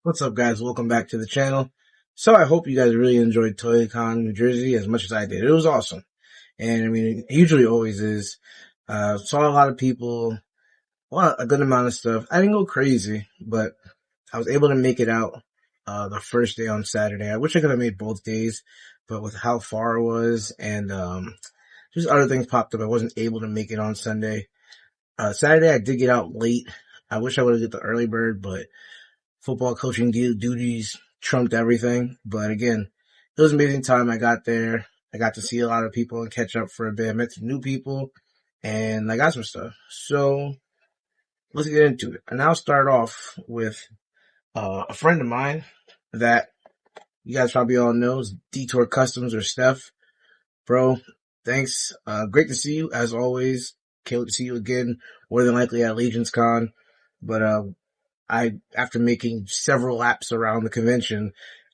What's up, guys? Welcome back to the channel. So I hope you guys really enjoyed Toycon Nj as much as I did. It was awesome. And I mean, it usually always is. Saw a lot of people, a good amount of stuff. I didn't go crazy, but I was able to make it out, the first day on Saturday. I wish I could have made both days, but with how far it was and, just other things popped up, I wasn't able to make it on Sunday. Saturday I did get out late. I wish I would have get the early bird, but football coaching duties trumped everything. But again, it was an amazing time. I got there. I got to see a lot of people and catch up for a bit. I met some new people and I got some stuff. So let's get into it. And I'll start off with a friend of mine that you guys probably all know is Dtour Customs, or Steph. Bro, thanks. Great to see you as always. Can't wait to see you again, more than likely at Legion's Con. But after making several laps around the convention,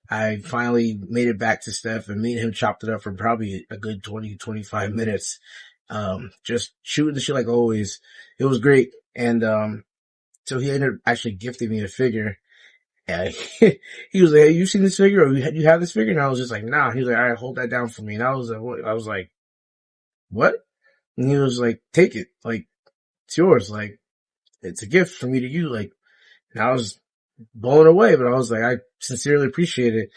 I finally made it back to Steph, and me and him chopped it up for probably a good 20, 25 minutes. Just shooting the shit like always. It was great. And, so he ended up actually gifting me a figure. And he was like, "Hey, you seen this figure? Or you have this figure?" And I was just like, "Nah." He was like, "All right, hold that down for me." And I was like, "What?" And he was like, "Take it. Like, it's yours. Like, it's a gift from me to you." Like, and I was blown away, but I was like, I sincerely appreciate it.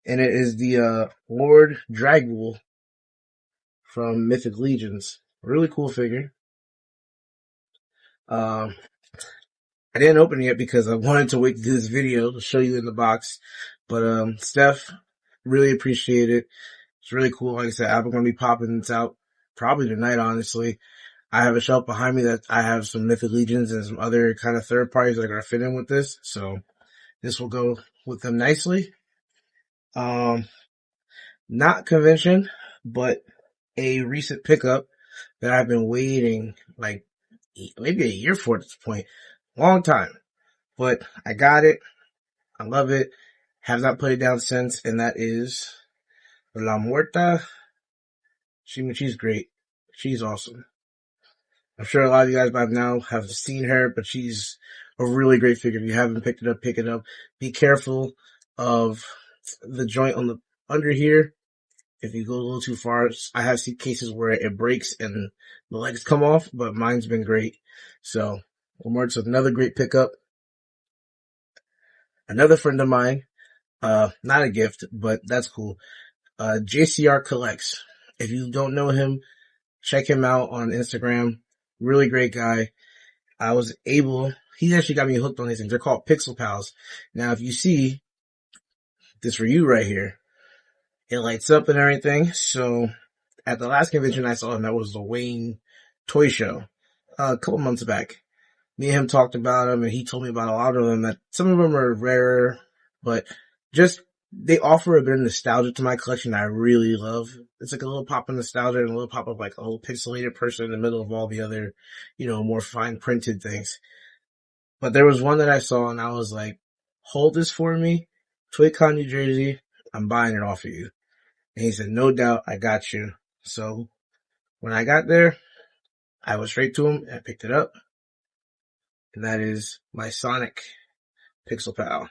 And it is the, Lord Dragwool from Mythic Legions. Really cool figure. I didn't open it yet because I wanted to wait to do this video to show you in the box. But, Steph, really appreciate it. It's really cool. Like I said, I'm going to be popping this out probably tonight, honestly. I have a shelf behind me that I have some Mythic Legions and some other kind of third parties that are going to fit in with this. So this will go with them nicely. Not convention, but a recent pickup that I've been waiting like maybe a year for at this point. Long time. But I got it. I love it. Have not put it down since, and that is La Muerta. She's great. She's awesome. I'm sure a lot of you guys by now have seen her, but she's a really great figure. If you haven't picked it up, pick it up. Be careful of the joint on the under here. If you go a little too far, I have seen cases where it breaks and the legs come off, but mine's been great. So, Lamar's another great pickup. Another friend of mine, not a gift, but that's cool. JCR Collects. If you don't know him, check him out on Instagram. Really great guy. He actually got me hooked on these things. They're called Pixel Pals. Now, if you see this for you right here, it lights up and everything. So at the last convention I saw him, that was the Wayne Toy Show, a couple months back. Me and him talked about them, and he told me about a lot of them, that some of them are rarer, but just, they offer a bit of nostalgia to my collection that I really love. It's like a little pop of nostalgia and a little pop of like a little pixelated person in the middle of all the other, more fine printed things. But there was one that I saw and I was like, hold this for me. Toycon Nj, I'm buying it off of you. And he said, no doubt, I got you. So when I got there, I went straight to him and I picked it up. And that is my Sonic Pixel Pal.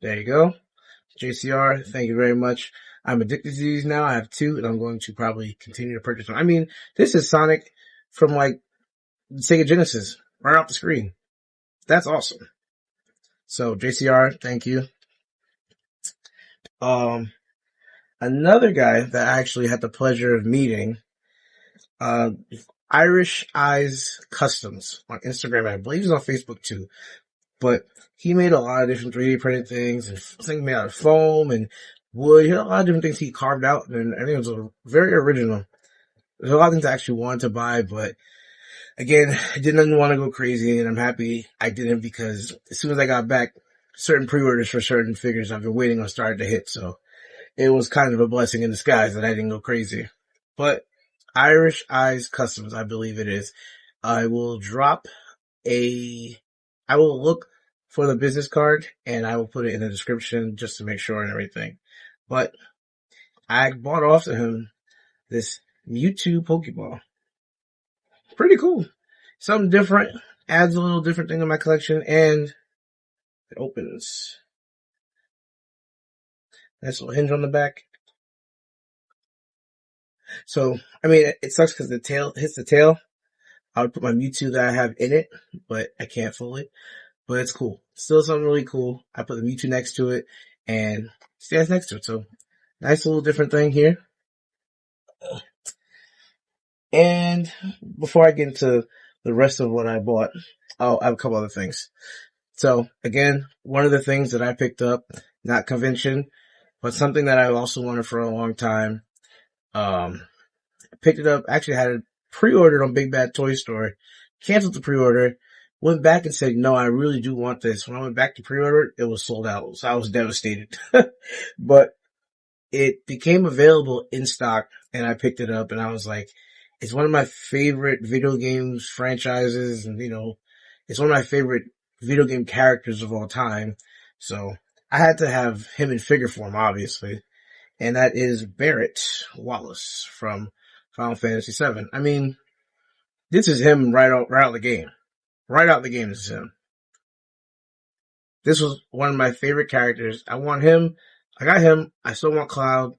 There you go. JCR, thank you very much. I'm addicted to these now. I have two, and I'm going to probably continue to purchase them. I mean, this is Sonic from like Sega Genesis, right off the screen. That's awesome. So JCR, thank you. Another guy that I actually had the pleasure of meeting, Irish Eyes Customs on Instagram. I believe he's on Facebook too. But he made a lot of different 3D printed things, and things made out of foam and wood. He had a lot of different things he carved out, and I think it was very original. There's a lot of things I actually wanted to buy, but again, I didn't want to go crazy, and I'm happy I didn't, because as soon as I got back, certain pre-orders for certain figures I've been waiting on started to hit, so it was kind of a blessing in disguise that I didn't go crazy. But Irish Eyes Customs, I believe it is. I will look for the business card and I will put it in the description just to make sure and everything. But I bought off to him this Mewtwo Pokeball. Pretty cool. something different, adds a little different thing to my collection, and it opens. Nice little hinge on the back. So, I mean, it sucks because the tail hits the tail. I would put my Mewtwo that I have in it, but I can't fully. But it's cool. Still something really cool. I put the Mewtwo next to it and stands next to it. So, nice little different thing here. And before I get into the rest of what I bought, I have a couple other things. So, again, one of the things that I picked up, not convention, but something that I also wanted for a long time. Picked it up, actually had it pre-ordered on Big Bad Toy Store, canceled the pre-order, went back and said, no, I really do want this. When I went back to pre-order, it was sold out. So I was devastated. But it became available in stock and I picked it up and I was like, it's one of my favorite video games franchises and, it's one of my favorite video game characters of all time. So I had to have him in figure form, obviously. And that is Barrett Wallace from Final Fantasy VII. I mean, this is him right out the game. Right out the game, this is him. This was one of my favorite characters. I want him. I got him. I still want Cloud.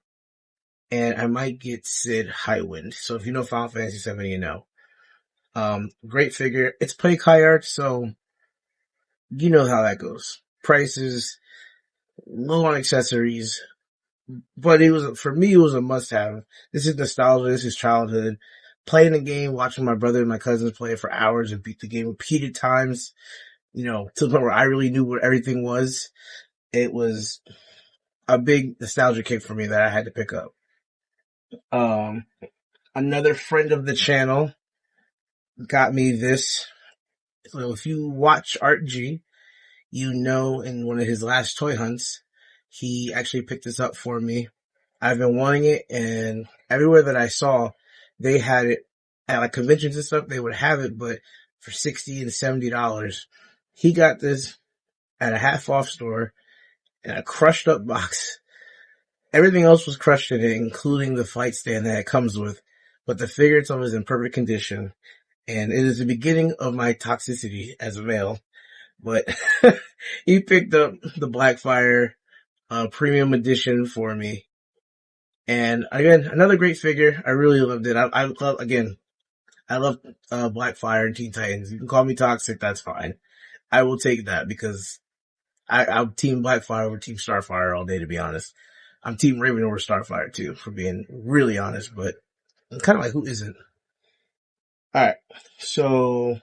And I might get Sid Highwind. So if you know Final Fantasy VII, you know. Great figure. It's play Kai art, so you know how that goes. Prices, low on accessories. But for me, it was a must have. This is nostalgia. This is childhood. Playing the game, watching my brother and my cousins play it for hours and beat the game repeated times, to the point where I really knew what everything was. It was a big nostalgia kick for me that I had to pick up. Another friend of the channel got me this. So if you watch Art G, in one of his last toy hunts, he actually picked this up for me. I've been wanting it, and everywhere that I saw, they had it at like conventions and stuff. They would have it, but for $60 and $70. He got this at a half off store in a crushed up box. Everything else was crushed in it, including the fight stand that it comes with. But the figure itself is in perfect condition, and it is the beginning of my toxicity as a male. But he picked up the Blackfire premium edition for me. And again, another great figure. I really loved it. I love Blackfire and Teen Titans. You can call me toxic, that's fine. I will take that because I'm Team Blackfire over Team Starfire all day, to be honest. I'm Team Raven over Starfire too, for being really honest, but I'm kind of like, who isn't? Alright, so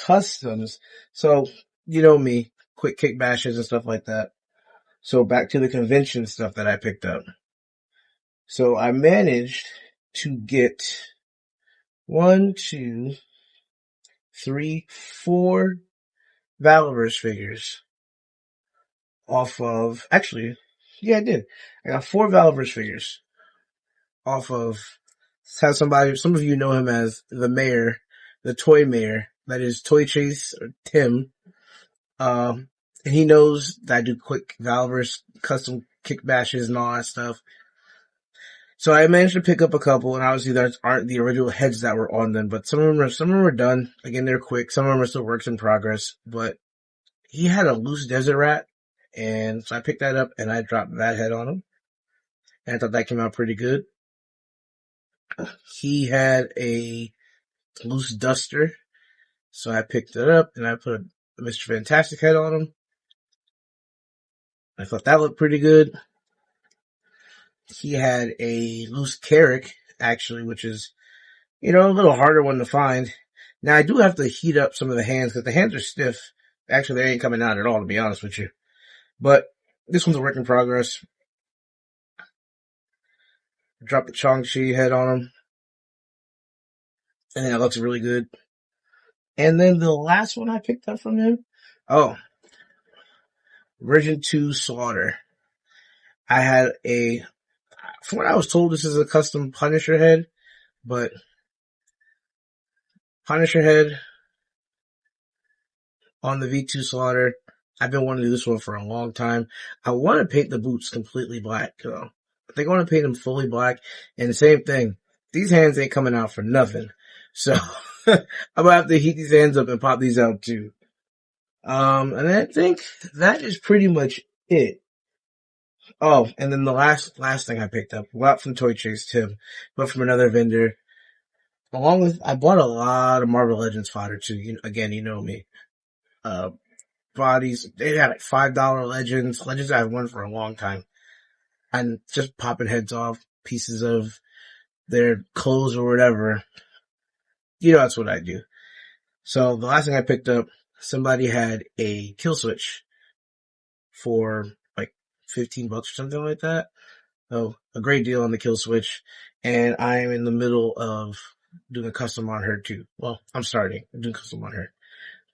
customs. So, you know me, quick kick bashes and stuff like that. So back to the convention stuff that I picked up. So I managed to get 4 Valorous figures off of, actually, yeah, I did. I got 4 Valorous figures off of, some of you know him as the mayor, the toy mayor, that is Toy Chase or Tim. And he knows that I do quick Valorous custom kick bashes and all that stuff. So I managed to pick up a couple, and obviously there aren't the original heads that were on them, but some of them are done. Again, they're quick. Some of them are still works in progress, but he had a loose desert rat, and so I picked that up and I dropped that head on him. And I thought that came out pretty good. He had a loose duster, so I picked it up and I put a Mr. Fantastic head on him. I thought that looked pretty good. He had a loose Carrick, actually, which is, a little harder one to find. Now, I do have to heat up some of the hands because the hands are stiff. Actually, they ain't coming out at all, to be honest with you. But this one's a work in progress. Drop the Chong-Chi head on him. And it looks really good. And then the last one I picked up from him, Version 2 Slaughter. I had from what I was told, this is a custom Punisher head, but Punisher head on the V2 Slaughter. I've been wanting to do this one for a long time. I want to paint the boots completely black, though. I think I want to paint them fully black. And the same thing, these hands ain't coming out for nothing. So I'm gonna have to heat these hands up and pop these out too. And I think that is pretty much it. Oh, and then the last thing I picked up, not from Toy Chase Tim, but from another vendor. Along with, I bought a lot of Marvel Legends fodder too. Again, you know me. Uh, bodies, they had like $5 Legends. Legends I've worn for a long time. And just popping heads off, pieces of their clothes or whatever. That's what I do. So the last thing I picked up, somebody had a kill switch for like $15 or something like that. Oh, a great deal on the kill switch. And I am in the middle of doing a custom on her too. Well, I'm doing custom on her.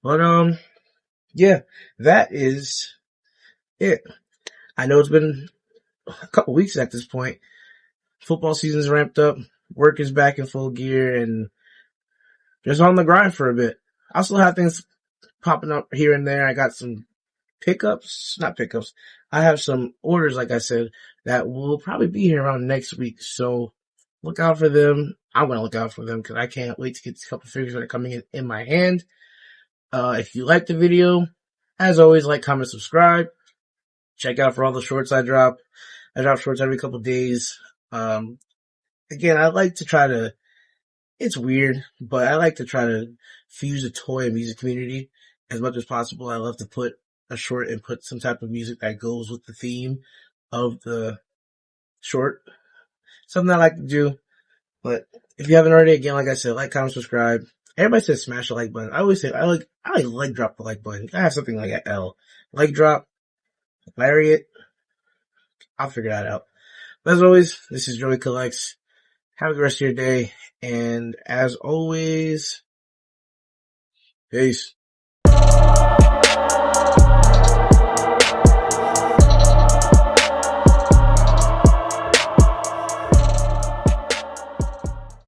But, yeah, that is it. I know it's been a couple weeks at this point. Football season's ramped up. Work is back in full gear and just on the grind for a bit. I still have things popping up here and there. I got some not pickups. I have some orders, like I said, that will probably be here around next week. So look out for them. I'm going to look out for them because I can't wait to get a couple figures that are coming in my hand. If you like the video, as always, like, comment, subscribe. Check out for all the shorts I drop. I drop shorts every couple days. Again, I like to try to, it's weird, but I like to try to fuse the toy and music community as much as possible. I love to put a short and put some type of music that goes with the theme of the short. Something I like to do. But if you haven't already, again, like I said, like, comment, subscribe. Everybody says smash the like button. I always say I like drop the like button. I have something like an L. Like drop, lariat. I'll figure that out. But as always, this is Joey Collects. Have a good rest of your day. And as always, peace.